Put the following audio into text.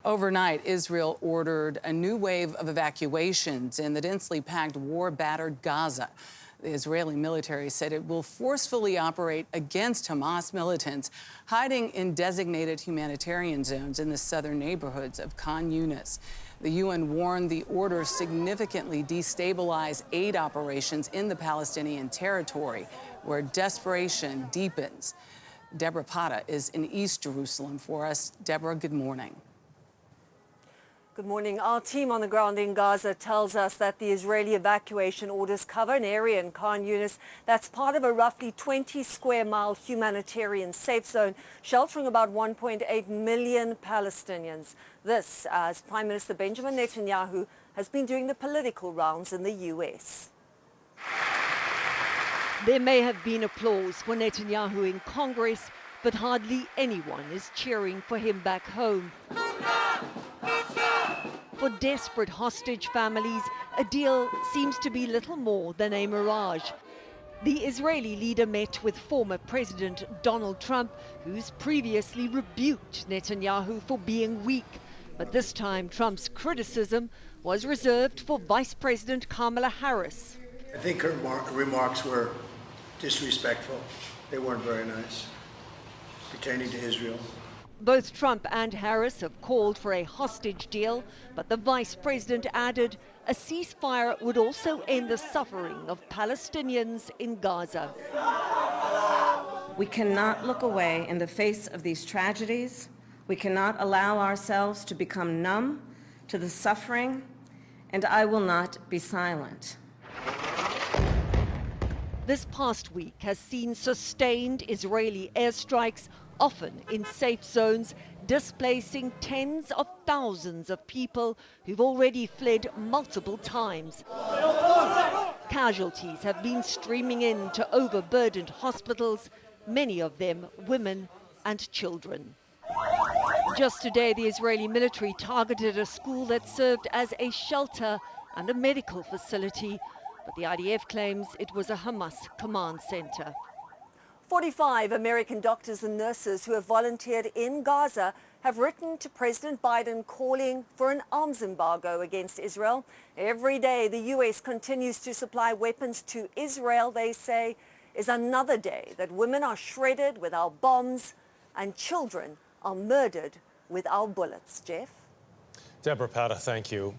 Overnight, Israel ordered a new wave of evacuations in the densely packed, war-battered Gaza. The Israeli military said it will forcefully operate against Hamas militants hiding in designated humanitarian zones in the southern neighborhoods of Khan Younis. The UN warned the order significantly destabilize aid operations in the Palestinian territory, where desperation deepens. Deborah Pata is in East Jerusalem for us. Deborah, good morning. Good morning. Our team on the ground in Gaza tells us that the Israeli evacuation orders cover an area in Khan Younis that's part of a roughly 20-square-mile humanitarian safe zone, sheltering about 1.8 million Palestinians. This, as Prime Minister Benjamin Netanyahu has been doing the political rounds in the U.S. There may have been applause for Netanyahu in Congress, but hardly anyone is cheering for him back home. For desperate hostage families, a deal seems to be little more than a mirage. The Israeli leader met with former President Donald Trump, who's previously rebuked Netanyahu for being weak. But this time, Trump's criticism was reserved for Vice President Kamala Harris. I think her remarks were disrespectful. They weren't very nice, pertaining to Israel. Both Trump and Harris have called for a hostage deal, but the vice president added a ceasefire would also end the suffering of Palestinians in Gaza. We cannot look away in the face of these tragedies. We cannot allow ourselves to become numb to the suffering, and I will not be silent. This past week has seen sustained Israeli airstrikes, often in safe zones, displacing tens of thousands of people who've already fled multiple times. Casualties have been streaming into overburdened hospitals, many of them women and children. Just today, the Israeli military targeted a school that served as a shelter and a medical facility, but the IDF claims it was a Hamas command center. 45 American doctors and nurses who have volunteered in Gaza have written to President Biden calling for an arms embargo against Israel. Every day, the U.S. continues to supply weapons to Israel, they say, is another day that women are shredded with our bombs and children are murdered with our bullets. Jeff? Deborah Pata, thank you.